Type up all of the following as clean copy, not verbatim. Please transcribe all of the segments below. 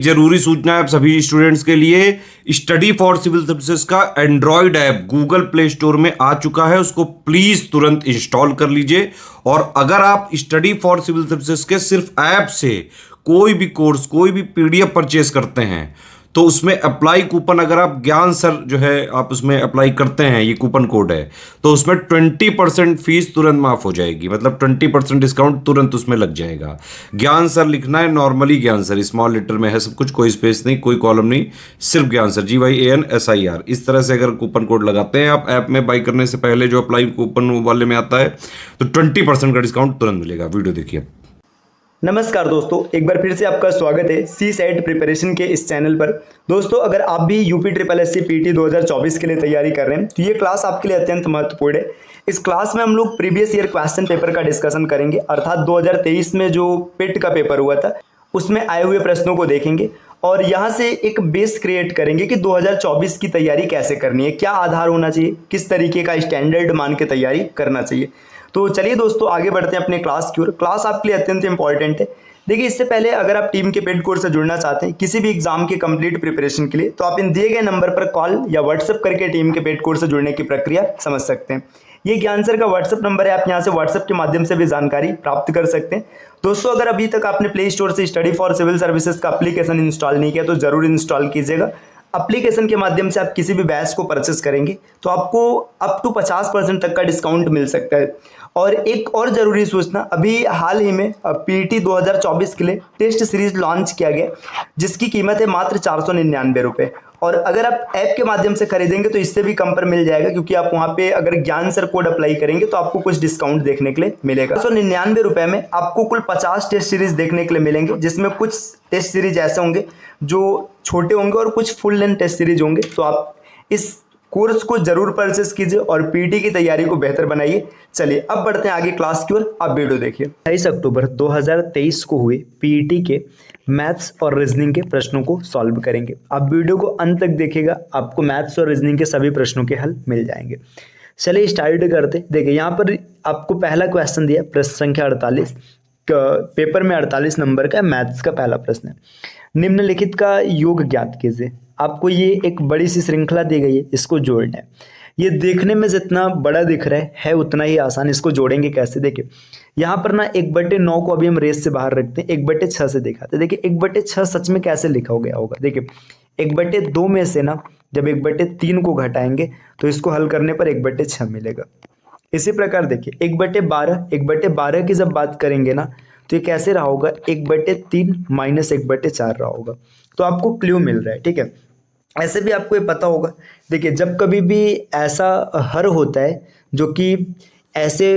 जरूरी सूचना है आप सभी स्टूडेंट्स के लिए। स्टडी फॉर सिविल सर्विसेज का Android app Google play store में आ चुका है, उसको प्लीज तुरंत इंस्टॉल कर लीजिए। और अगर आप स्टडी फॉर सिविल सर्विसेज के सिर्फ ऐप से कोई भी कोर्स, कोई भी पीडीएफ परचेस करते हैं तो उसमें अप्लाई कूपन, अगर आप ज्ञान सर जो है आप उसमें अप्लाई करते हैं, ये कूपन कोड है, तो उसमें 20% फीस तुरंत माफ हो जाएगी। मतलब 20% डिस्काउंट तुरंत उसमें लग जाएगा। ज्ञान सर लिखना है, नॉर्मली ज्ञान सर, स्मॉल लेटर में है सब कुछ, कोई स्पेस नहीं, कोई कॉलम नहीं, सिर्फ ज्ञान सर, GYANSIR। इस तरह से अगर कूपन कोड लगाते हैं आप ऐप में बाई करने से पहले, जो अप्लाई कूपन वाले में आता है, तो 20% का डिस्काउंट तुरंत मिलेगा। वीडियो देखिए। नमस्कार दोस्तों, एक बार फिर से आपका स्वागत है सी सेट प्रिपरेशन के इस चैनल पर। दोस्तों, अगर आप भी UP triple S C PT 2024 के लिए तैयारी कर रहे हैं तो ये क्लास आपके लिए अत्यंत महत्वपूर्ण है। इस क्लास में हम लोग प्रीवियस ईयर क्वेश्चन पेपर का डिस्कशन करेंगे, अर्थात 2023 में जो पेट का पेपर हुआ था उसमें आए हुए प्रश्नों को देखेंगे और यहाँ से एक बेस क्रिएट करेंगे कि 2024 की तैयारी कैसे करनी है, क्या आधार होना चाहिए, किस तरीके का स्टैंडर्ड मान के तैयारी करना चाहिए। तो चलिए दोस्तों, आगे बढ़ते हैं अपने क्लास की ओर। क्लास आपके लिए अत्यंत इंपॉर्टेंट है। देखिए, इससे पहले अगर आप टीम के पेड कोर्स से जुड़ना चाहते हैं किसी भी एग्जाम के कंप्लीट प्रिपरेशन के लिए, तो आप इन दिए गए नंबर पर कॉल या व्हाट्सएप करके टीम के पेड कोर्स से जुड़ने की प्रक्रिया समझ सकते हैं। ये ज्ञान सर का व्हाट्सएप नंबर है, आप यहाँ से व्हाट्सएप के माध्यम से भी जानकारी प्राप्त कर सकते हैं। दोस्तों, अगर अभी तक आपने प्ले स्टोर से स्टडी फॉर सिविल सर्विसेज का एप्लीकेशन इंस्टॉल नहीं किया तो जरूर इंस्टॉल कीजिएगा। एप्लीकेशन के माध्यम से आप किसी भी बैच को परचेस करेंगे तो आपको अप टू 50% तक का डिस्काउंट मिल सकता है। और एक और ज़रूरी सूचना, अभी हाल ही में पीटी 2024 के लिए टेस्ट सीरीज लॉन्च किया गया जिसकी कीमत है मात्र 499 रुपये। और अगर आप ऐप के माध्यम से खरीदेंगे तो इससे भी कम पर मिल जाएगा, क्योंकि आप वहाँ पे अगर ज्ञान सर कोड अप्लाई करेंगे तो आपको कुछ डिस्काउंट देखने के लिए मिलेगा। 499 रुपये में आपको कुल 50 टेस्ट सीरीज देखने के लिए मिलेंगे, जिसमें कुछ टेस्ट सीरीज ऐसे होंगे जो छोटे होंगे और कुछ फुल लेंथ टेस्ट सीरीज होंगे। तो आप इस कोर्स को जरूर परचेस कीजिए और पीटी की तैयारी को बेहतर बनाइए। चलिए अब बढ़ते हैं आगे क्लास की ओर। आप वीडियो देखिए। 23 अक्टूबर 2023 को हुए पीटी के मैथ्स और रीजनिंग के प्रश्नों को सॉल्व करेंगे। आप वीडियो को अंत तक देखिएगा, आपको मैथ्स और रीजनिंग के सभी प्रश्नों के हल मिल जाएंगे। चलिए स्टार्ट करते। देखिए, यहाँ पर आपको पहला क्वेश्चन दिया, प्रश्न संख्या 48, पेपर में 48 नंबर का मैथ्स का पहला प्रश्न है। निम्नलिखित का योग ज्ञात कीजिए। आपको ये एक बड़ी सी श्रृंखला दी गई है, इसको जोड़ना है। ये देखने में जितना बड़ा दिख रहा है उतना ही आसान। इसको जोड़ेंगे कैसे? देखिए, यहाँ पर ना 1/9 को अभी हम रेस से बाहर रखते हैं, 1/6 से दिखाते हैं। देखिए 1/6 सच में कैसे लिखा हो गया होगा। देखिए 1/2 में से ना जब 1/3 को घटाएंगे तो इसको हल करने पर 1/6 मिलेगा। इसी प्रकार देखिए 1/12 की जब बात करेंगे ना तो ये कैसे रहा होगा, 1/3 माइनस 1/4 रहा होगा। तो आपको क्ल्यू मिल रहा है, ठीक है। ऐसे भी आपको ये पता होगा। देखिए, जब कभी भी ऐसा हर होता है जो कि ऐसे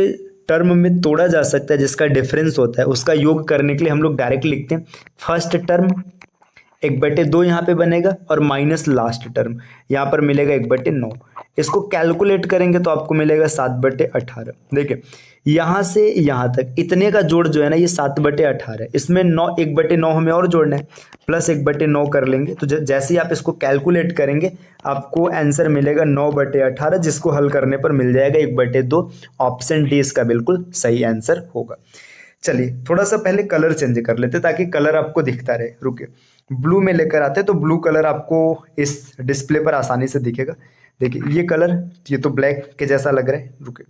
टर्म में तोड़ा जा सकता है जिसका डिफरेंस होता है, उसका योग करने के लिए हम लोग डायरेक्ट लिखते हैं फर्स्ट टर्म 1/2 यहाँ पे बनेगा और माइनस लास्ट टर्म यहाँ पर मिलेगा 1/9। इसको कैलकुलेट करेंगे तो आपको मिलेगा 7/18। देखिए यहाँ से यहाँ तक इतने का जोड़ जो है ना, ये 7/18। इसमें 1/9 हमें और जोड़ना है, प्लस 1/9 कर लेंगे तो जैसे ही आप इसको कैलकुलेट करेंगे आपको आंसर मिलेगा 9/18, जिसको हल करने पर मिल जाएगा 1/2। ऑप्शन डी इसका बिल्कुल सही आंसर होगा। चलिए थोड़ा सा पहले कलर चेंज कर लेते ताकि कलर आपको दिखता रहे। रुके, ब्लू में लेकर आते तो ब्लू कलर आपको इस डिस्प्ले पर आसानी से दिखेगा। देखिए ये कलर, ये तो ब्लैक के जैसा लग रहा है। रुके,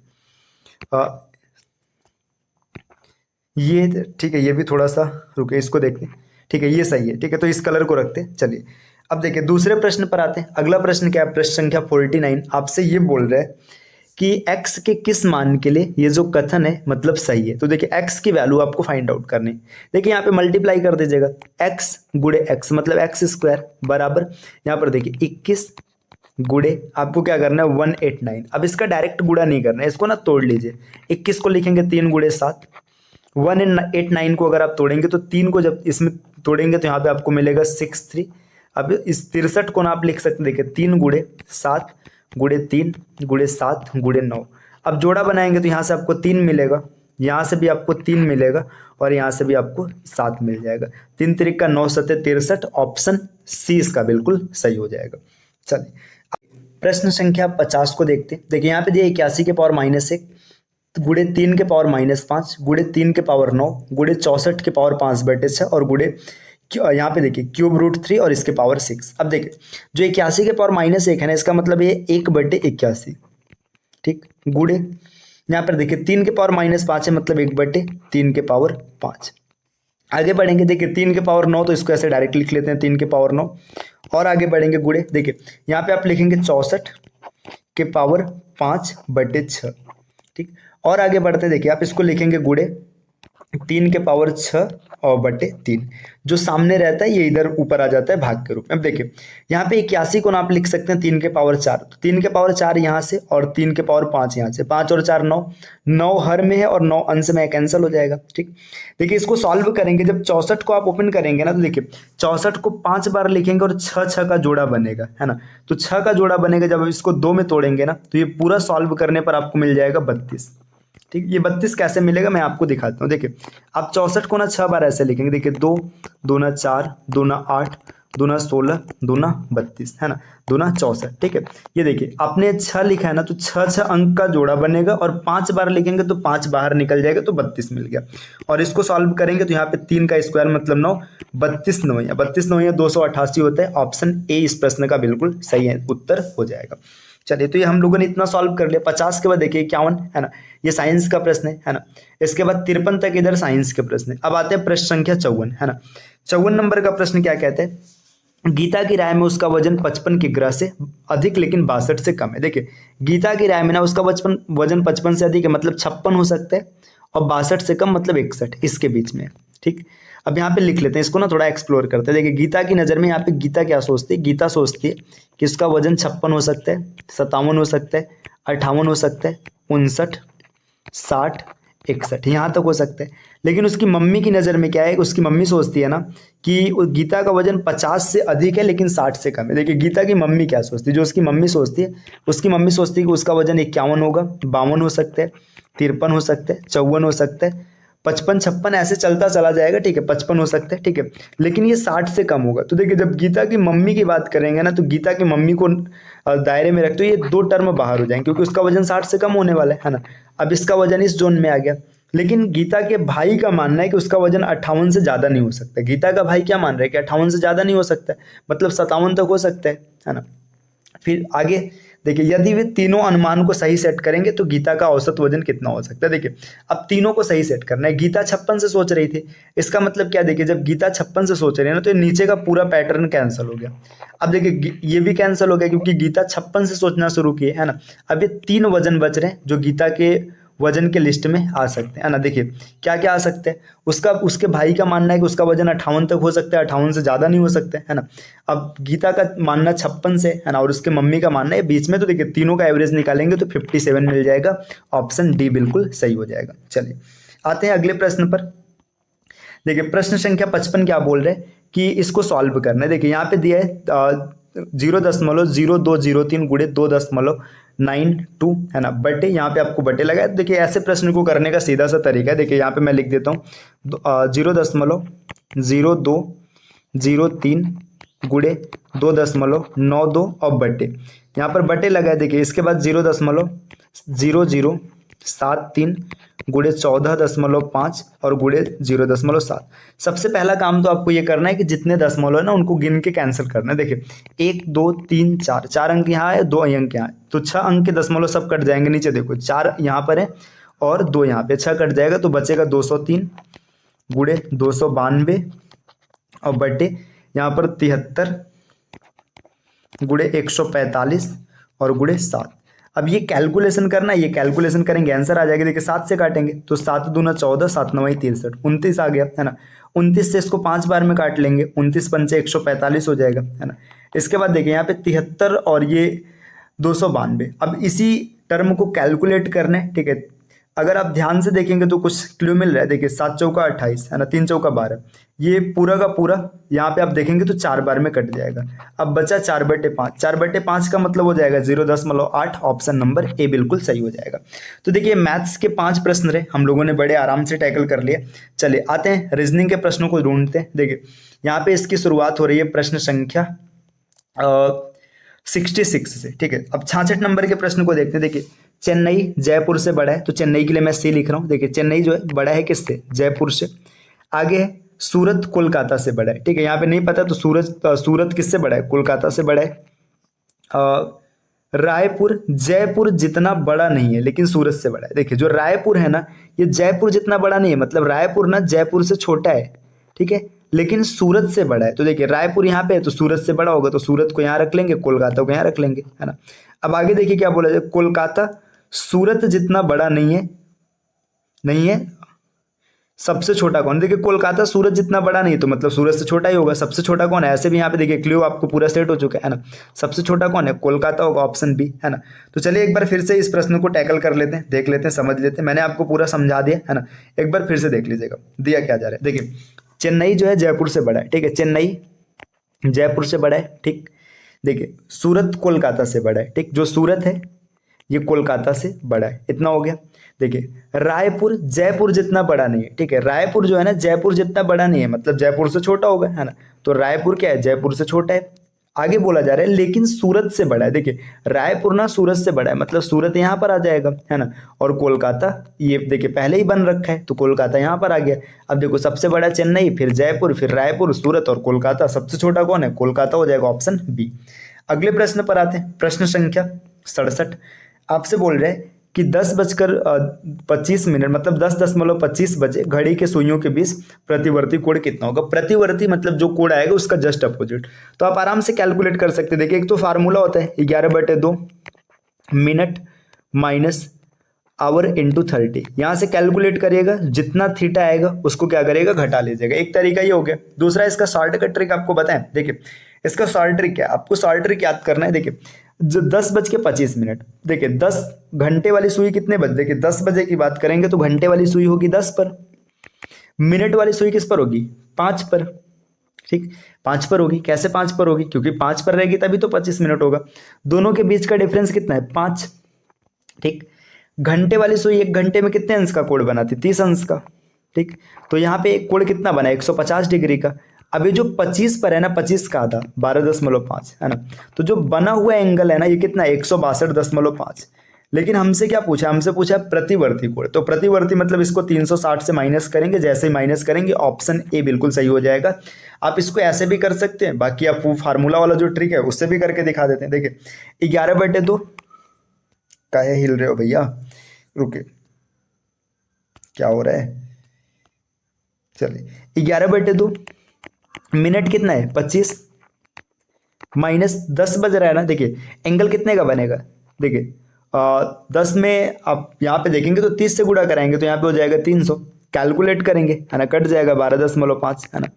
ये ठीक है, ये भी थोड़ा सा, रुके इसको देखते हैं। ठीक है, ये सही है, ठीक है, तो इस कलर को रखते हैं। चलिए अब देखिए दूसरे प्रश्न पर आते हैं। अगला प्रश्न क्या है? प्रश्न संख्या 49 आपसे ये बोल रहा है कि x के किस मान के लिए ये जो कथन है मतलब सही है। तो देखिए x की वैल्यू आपको फाइंड आउट करनी। देखिए यहाँ पे मल्टीप्लाई कर दीजिएगा, x गुणे x मतलब x² बराबर, यहाँ पर देखिए 21 गुणे आपको क्या करना है 189। अब इसका डायरेक्ट गुणा नहीं करना है, इसको ना तोड़ लीजिए। 21 को लिखेंगे 3 गुणे 7, 189 को अगर आप तोड़ेंगे तो 3 को जब इसमें तोड़ेंगे तो यहाँ पे आपको मिलेगा 63। अब इस 63 को ना आप लिख सकते, देखिए 3 गुणे 7 गुणे 3 गुणे 7 गुणे 9। अब जोड़ा बनाएंगे तो यहाँ से आपको 3 मिलेगा, यहाँ से भी आपको 3 मिलेगा और यहाँ से भी आपको 7 मिल जाएगा। 3 3 का 9 7 63। ऑप्शन सी इसका बिल्कुल सही हो जाएगा। चलिए प्रश्न संख्या 50 को देखते हैं। देखिए यहाँ पे दिया 81 के पावर -1 गुणे 3 के पावर -5 गुणे 3 के पावर 9 गुणे 64 के पावर 5/6 और गुणे यहाँ पे देखिए क्यूब रूट 3 और इसके पावर 6। अब देखिए जो 81 के पावर -1 है ना, इसका मतलब ये 1/81, ठीक, गुड़े यहाँ पर देखिए 3 के पावर -5 है, मतलब 1/3 के पावर 5। आगे बढ़ेंगे, देखिए 3 के पावर 9, तो इसको ऐसे डायरेक्ट लिख लेते हैं 3 के पावर 9। और आगे बढ़ेंगे गुड़े, देखिए यहाँ पे आप लिखेंगे 64 के पावर 5/6, ठीक। और आगे बढ़ते देखिए आप इसको लिखेंगे गुड़े 3 के पावर 6 और बटे 3। जो सामने रहता है ये इधर ऊपर आ जाता है भाग के रूप में। अब देखिए यहाँ पे 81 को ना आप लिख सकते हैं 3 के पावर 4, तो 3 के पावर 4 यहाँ से और 3 के पावर 5 यहाँ से, 5 और 4 9, 9 हर में है और 9 अंश में कैंसिल हो जाएगा, ठीक। देखिए इसको सॉल्व करेंगे, जब 64 को आप ओपन करेंगे ना, तो देखिए 64 को 5 बार लिखेंगे और 6 का जोड़ा बनेगा, है ना। तो 6 का जोड़ा बनेगा, जब इसको 2 में तोड़ेंगे ना, तो ये पूरा सॉल्व करने पर आपको मिल जाएगा 32, ठीक। ये 32 कैसे मिलेगा मैं आपको दिखाता हूँ। देखिए आप 64 को ना 6 बार ऐसे लिखेंगे, देखिए 2 दूना 4 दूना 8 दूना 16 दूना 32, है ना, दूना 64, ठीक है। ये देखिए आपने 6 लिखा है ना, तो 6 अंक का जोड़ा बनेगा और 5 बार लिखेंगे तो 5 बाहर निकल जाएगा, तो 32 मिल गया। और इसको सॉल्व करेंगे तो यहाँ पे 3 का स्क्वायर मतलब 9, 32 9 32 9 288 होता है। ऑप्शन ए इस प्रश्न का बिल्कुल सही है, उत्तर हो जाएगा। चलिए तो ये हम लोगों ने इतना सॉल्व कर लिया। 50 के बाद देखिए 51, है ना, ये साइंस का प्रश्न है ना। इसके बाद 53 तक इधर साइंस के प्रश्न है। अब आते हैं प्रश्न संख्या 54, है ना। 54 नंबर का प्रश्न क्या कहते हैं, गीता की राय में उसका वजन 55 किग्रा से अधिक लेकिन 62 से कम है। देखिए गीता की राय में ना उसका वजन 55 से अधिक है, मतलब 56 हो सकता है, और 62 से कम मतलब 61, इसके बीच में, ठीक। अब यहाँ पे लिख लेते हैं इसको ना, थोड़ा एक्सप्लोर करते हैं। देखिए गीता की नज़र में यहाँ पे गीता क्या सोचती है, गीता सोचती है कि उसका वजन 56 हो सकता है, 57 हो सकता है, 58 हो सकता है, 59, 60, 61, यहाँ तक हो सकता है। लेकिन उसकी मम्मी की नज़र में क्या है, उसकी मम्मी सोचती है ना कि गीता का वजन 50 से अधिक है लेकिन 60 से कम है। देखिए गीता की मम्मी क्या सोचती है, जो उसकी मम्मी सोचती है, उसकी मम्मी सोचती है कि उसका वजन 51 होगा, 52 हो सकता है, 53 हो सकता है, 54 हो सकता है, 55 56 ऐसे चलता चला जाएगा, ठीक है, 55 हो सकता है, ठीक है, लेकिन ये 60 से कम होगा। तो देखिए जब गीता की मम्मी की बात करेंगे ना, तो गीता की मम्मी को दायरे में रखते हुए ये 2 टर्म बाहर हो जाएंगे, क्योंकि उसका वजन 60 से कम होने वाला है ना। अब इसका वजन इस जोन में आ गया। लेकिन गीता के भाई का मानना है कि उसका वजन 58 से ज़्यादा नहीं हो सकता। गीता का भाई क्या मान रहा है कि 58 से ज़्यादा नहीं हो सकता, मतलब 57 तक हो सकता है ना। फिर आगे देखिए यदि वे तीनों अनुमान को सही सेट करेंगे तो गीता का औसत वजन कितना हो सकता है। देखिए अब तीनों को सही सेट करना है। गीता 56 से सोच रही थी, इसका मतलब क्या, देखिए जब गीता 56 से सोच रही है ना, तो ये नीचे का पूरा पैटर्न कैंसिल हो गया। अब देखिए ये भी कैंसिल हो गया क्योंकि गीता 56 से सोचना शुरू की है ना। अब ये 3 वजन बच रहे हैं जो गीता के वजन के लिस्ट में आ सकते हैं, है ना। देखिए क्या क्या आ सकते हैं, उसके भाई का मानना है कि उसका वजन 58 तक हो सकता है, 58 से ज़्यादा नहीं हो सकता है ना। अब गीता का मानना 56 से है ना, और उसके मम्मी का मानना है बीच में। तो देखिए तीनों का एवरेज निकालेंगे तो 57 मिल जाएगा। ऑप्शन डी बिल्कुल सही हो जाएगा। चलिए आते हैं अगले प्रश्न पर। देखिए प्रश्न संख्या 55 क्या बोल रहे हैं कि इसको सॉल्व करना है। देखिए यहाँ पे दिया है 0.0203 गुणे 2.92 है ना, बटे यहाँ पे आपको बटे लगा है। देखिए ऐसे प्रश्न को करने का सीधा सा तरीका है। देखिए यहाँ पे मैं लिख देता हूँ 0.0203 गुणे 2.92 और बटे, यहाँ पर बटे लगा है। देखिए इसके बाद 0.0073 गुणे 14.5 और गुणे 0.7। सबसे पहला काम तो आपको ये करना है कि जितने दशमलव है ना उनको गिन के कैंसिल करना है। देखिए 1 2 3 4, 4 अंक यहाँ है, 2 अंक यहाँ है, तो 6 अंक के दशमलव सब कट जाएंगे। नीचे देखो 4 यहाँ पर है और 2 यहाँ पे, 6 कट जाएगा तो बचेगा 203 गुणे 292 और बटे यहाँ पर 73 गुणे 145 और गुणे 7। अब ये कैलकुलेशन करना है, ये कैलकुलेशन करेंगे आंसर आ जाएगा। देखिए 7 से काटेंगे तो 7 दूना 14, 7 9 63, 29 आ गया है ना। 29 से इसको 5 बार में काट लेंगे, 29 पंचे 145 हो जाएगा है ना। इसके बाद देखिए यहाँ पे 73 और ये 292। अब इसी टर्म को कैलकुलेट करना है, ठीक है। अगर आप ध्यान से देखेंगे तो कुछ क्लू मिल रहा है। देखिए 7 चौका 28 है ना, 3 चौका 12, ये पूरा का पूरा यहाँ पे आप देखेंगे तो 4 बार में कट जाएगा। अब बचा 4/5, 4/5 का मतलब हो जाएगा 0.8। ऑप्शन नंबर ए बिल्कुल सही हो जाएगा। तो देखिए मैथ्स के 5 प्रश्न रहे, हम लोगों ने बड़े आराम से टैकल कर लिए। चलिए आते हैं रीजनिंग के प्रश्नों को ढूंढते हैं। देखिए यहाँ पे इसकी शुरुआत हो रही है प्रश्न संख्या 66 से, ठीक है। अब 66 नंबर के प्रश्न को देखते हैं। देखिए चेन्नई जयपुर से बड़ा है, तो चेन्नई के लिए मैं सी लिख रहा हूँ। देखिए चेन्नई जो है बड़ा है किससे, जयपुर से। आगे है सूरत कोलकाता से बड़ा है। ठीक है, यहाँ पे नहीं पता तो सूरत किससे बड़ा है? कोलकाता से बड़ा है। रायपुर जयपुर जितना बड़ा नहीं है लेकिन सूरत से बड़ा है। देखिए जो रायपुर है ना, ये जयपुर जितना बड़ा नहीं है, मतलब रायपुर ना जयपुर से छोटा है, ठीक है, लेकिन सूरत से बड़ा है। तो देखिए रायपुर यहाँ पे है तो सूरत से बड़ा होगा, तो सूरत को यहाँ रख लेंगे, कोलकाता को यहाँ रख लेंगे, है ना। अब आगे देखिए क्या बोला जाए, कोलकाता सूरत जितना बड़ा नहीं है, सबसे छोटा कौन? देखिए कोलकाता सूरत जितना बड़ा नहीं तो मतलब सूरत से छोटा ही होगा। सबसे छोटा कौन है? ऐसे भी यहाँ पे देखिए क्लू आपको पूरा सेट हो चुका है ना। सबसे छोटा कौन है? कोलकाता होगा, ऑप्शन बी, है ना। तो चलिए एक बार फिर से इस प्रश्न को टैकल कर लेते हैं, देख लेते हैं, समझ लेते हैं। मैंने आपको पूरा समझा दिया है ना, एक बार फिर से देख लीजिएगा दिया क्या जा रहा है। देखिए चेन्नई जो है जयपुर से बड़ा है, ठीक है, चेन्नई जयपुर से बड़ा है, ठीक। देखिए सूरत कोलकाता से बड़ा है, ठीक, जो सूरत है ये कोलकाता से बड़ा है, इतना हो गया। देखिए रायपुर जयपुर जितना बड़ा नहीं है, ठीक है, रायपुर जो है ना जयपुर जितना बड़ा नहीं है, मतलब जयपुर से छोटा होगा, है ना। तो रायपुर क्या है? जयपुर से छोटा है। आगे बोला जा रहा है लेकिन सूरत से बड़ा है। देखिए रायपुर ना सूरत से बड़ा है, मतलब सूरत यहाँ पर आ जाएगा, है ना। और कोलकाता ये देखिए पहले ही बन रखा है तो कोलकाता यहाँ पर आ गया। अब देखो सबसे बड़ा चेन्नई, फिर जयपुर, फिर रायपुर, सूरत और कोलकाता। सबसे छोटा कौन है? कोलकाता हो जाएगा, ऑप्शन बी। अगले प्रश्न पर आते हैं, प्रश्न संख्या 67। आपसे बोल रहे हैं कि 10:25 मतलब 10:25 बजे घड़ी के सुइयों के बीच प्रतिवर्ती कोण कितना होगा? प्रतिवर्ती मतलब जो कोण आएगा उसका जस्ट अपोजिट। तो आप आराम से कैलकुलेट कर सकते हैं। देखिए एक तो फार्मूला होता है 11/2 मिनट माइनस आवर इंटू 30। यहाँ से कैलकुलेट करिएगा, जितना थीटा आएगा उसको क्या करिएगा? घटा लीजिएगा। एक तरीका ये हो गया। दूसरा इसका शॉर्टकट ट्रिक आपको बताएं। देखिए इसका शॉर्ट ट्रिक क्या है? आपको शॉर्ट ट्रिक याद करना है। देखिए जो 10:25, देखिए 10 घंटे वाली सुई कितने बजे? देखिए 10 बजे की बात करेंगे तो घंटे वाली सुई होगी 10 पर, मिनट वाली सुई किस पर होगी? 5 पर, ठीक, 5 पर होगी। कैसे 5 पर होगी? क्योंकि 5 पर रहेगी तभी तो 25 मिनट होगा। दोनों के बीच का डिफरेंस कितना है? 5, ठीक। घंटे वाली सुई 1 घंटे में कितने अंश का कोण बनाती? 30 अंश का, ठीक। तो यहाँ पे एक कोण कितना बना? 150 डिग्री का। अभी जो 25 पर है ना, 25 का आधा 12.5 है ना, तो जो बना हुआ एंगल है ना ये कितना? 162.5। लेकिन हमसे क्या पूछा? हमसे पूछा प्रतिवर्ती कोण। तो प्रतिवर्ती मतलब इसको 360 से माइनस करेंगे, जैसे ही माइनस करेंगे ऑप्शन ए बिल्कुल सही हो जाएगा। आप इसको ऐसे भी कर सकते हैं, बाकी आप वो फार्मूला वाला जो ट्रिक है उससे भी करके दिखा देते हैं। देखिए 11/2 काहे हिल रहे हो भैया? रुके, क्या हो रहा है? चलिए 11/2 मिनट कितना है? 25 माइनस 10 बज रहा है ना। देखिए एंगल कितने का बनेगा? देखिए 10 में आप यहाँ पे देखेंगे तो 30 से गुणा कराएंगे तो यहाँ पे हो जाएगा 300। कैलकुलेट करेंगे, है ना, कट जाएगा 12.5, है ना।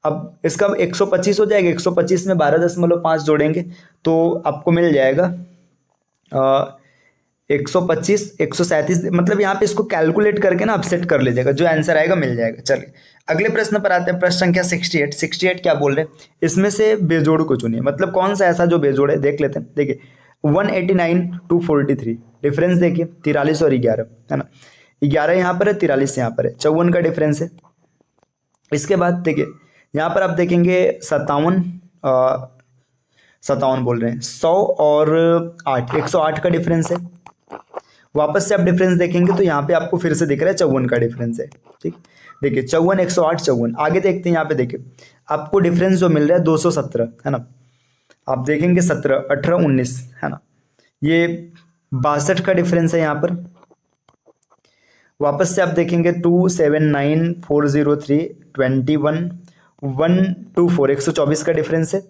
अब इसका 125 हो जाएगा, 125 में 12.5 जोड़ेंगे तो आपको मिल जाएगा 125, 137। मतलब यहाँ पे इसको कैलकुलेट करके ना आप सेट कर लीजिएगा, जो आंसर आएगा मिल जाएगा। चलिए अगले प्रश्न पर आते हैं, प्रश्न संख्या 68। 68 क्या बोल रहे हैं? इसमें से बेजोड़ को चुनिए, मतलब कौन सा ऐसा जो बेजोड़ है देख लेते हैं। देखिए 189 to 43 डिफरेंस देखिए 43 और 11, है ना। 11 यहाँ पर है, 43 यहाँ पर है, 54 का डिफरेंस है। इसके बाद देखिए यहाँ पर आप देखेंगे 57 बोल रहे हैं, 100 और 8, 108 का डिफरेंस है। वापस से आप डिफरेंस देखेंगे तो यहाँ पे आपको फिर से दिख रहा है 54 का डिफरेंस है, ठीक। देखिए 54, 108, 54। आगे देखते हैं, यहाँ पे देखिए आपको डिफरेंस जो मिल रहा है 217, है ना। आप देखेंगे 17, 18, 19, है ना, ये 62 का डिफरेंस है यहाँ पर। वापस से आप देखेंगे 279, 403, 21, 124, 124 का डिफरेंस है।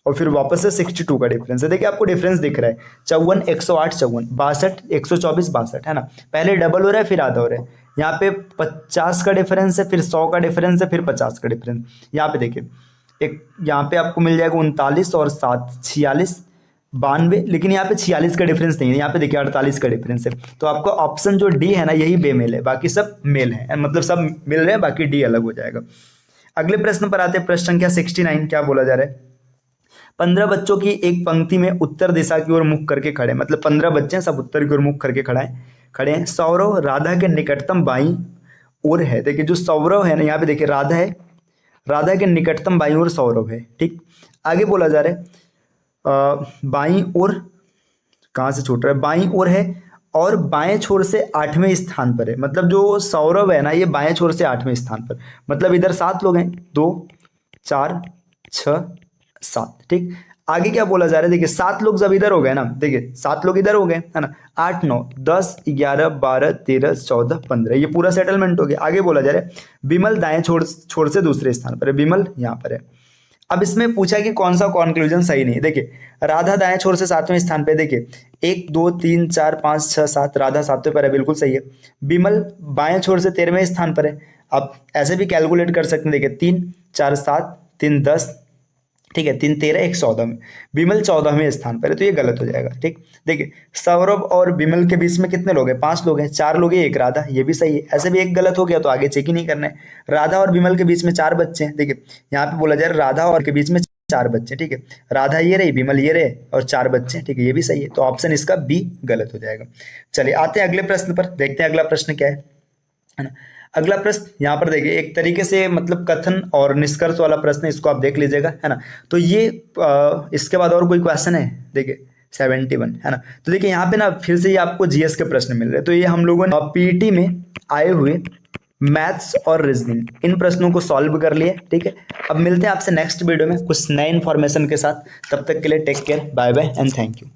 और फिर वापस से 62 का डिफरेंस है। देखिए आपको डिफरेंस दिख रहा है 54, 108, 54, 62, 124, 62, है ना। पहले डबल हो रहा है फिर आधा हो रहा है। यहाँ पे 50 का डिफरेंस है, फिर 100 का डिफरेंस है, फिर 50 का डिफरेंस। यहाँ पे देखिए एक यहाँ पे आपको मिल जाएगा 39 और 7, 46, 92। लेकिन यहाँ पे 46 का डिफरेंस नहीं है, यहाँ पे देखिए 48 का डिफरेंस है। तो आपको ऑप्शन जो डी है ना यही बेमेल है, बाकी सब मेल है, मतलब सब मिल रहे हैं, बाकी डी अलग हो जाएगा। अगले प्रश्न पर आते हैं, प्रश्न संख्या 69। क्या बोला जा रहा है? 15 बच्चों की एक पंक्ति में उत्तर दिशा की ओर मुख करके खड़े, मतलब 15 बच्चे सब उत्तर की ओर मुख करके खड़े हैं। सौरव राधा के निकटतम बाईं ओर है। देखिए जो सौरव है ना, यहाँ पे देखिए राधा है, राधा के निकटतम बाईं ओर सौरव है, ठीक। आगे बोला जा रहा है बाईं ओर, कहाँ से छूट रहा है, बाईं ओर है और बाएं छोर से 8वें स्थान पर है। मतलब जो सौरभ है ना, ये बाएं छोर से 8वें स्थान पर, मतलब इधर 7 लोग हैं, 2 4 6 7। ठीक, आगे क्या बोला जा रहा है, देखिए 7 लोग जब इधर हो गए ना, देखिए 7 लोग इधर हो गए है ना, 8 9 10 11 12 13 14 15, ये पूरा सेटलमेंट हो गया। आगे बोला जा रहा है विमल दाएं छोर से दूसरे स्थान पर है, विमल यहाँ पर है। अब इसमें पूछा कि कौन सा कॉन्क्लूजन सही नहीं है। देखिए राधा दाएं छोर से 7वें स्थान पे, देखिए 1 2 3 4 5 6 7, राधा 7वें पर है, बिल्कुल सही है। विमल बाएं छोर से 13वें स्थान पर है। अब ऐसे भी कैलकुलेट कर सकते हैं, देखिए 3 4 7 3 10, ठीक है, 3 13 1 14 में, विमल 14वें स्थान पर है, तो ये गलत हो जाएगा। ठीक, देखिए सौरभ और विमल के बीच में कितने लोग हैं, 5 लोग हैं, 4 लोग हैं, 1 राधा, ये भी सही है। ऐसे भी एक गलत हो गया तो आगे चेक ही नहीं करना है। राधा और विमल के बीच में 4 बच्चे हैं, देखिए यहाँ पे बोला जा रहा है राधा और के बीच में 4 बच्चे, ठीक है, राधा ये रही, विमल ये रहे और 4 बच्चे, ठीक है, ये भी सही है। तो ऑप्शन इसका बी गलत हो जाएगा। चलिए आते हैं अगले प्रश्न पर, देखते हैं अगला प्रश्न क्या है ना। अगला प्रश्न यहाँ पर देखिए, एक तरीके से मतलब कथन और निष्कर्ष वाला प्रश्न है, इसको आप देख लीजिएगा है ना। तो ये इसके बाद और कोई क्वेश्चन है, देखिए 71 है ना। तो देखिए यहाँ पे ना फिर से ये आपको जीएस के प्रश्न मिल रहे हैं। तो ये हम लोगों ने पीटी में आए हुए मैथ्स और रीजनिंग इन प्रश्नों को सॉल्व कर लिए। ठीक है, अब मिलते हैं आपसे नेक्स्ट वीडियो में कुछ नए इन्फॉर्मेशन के साथ। तब तक के लिए take care, bye bye and thank you.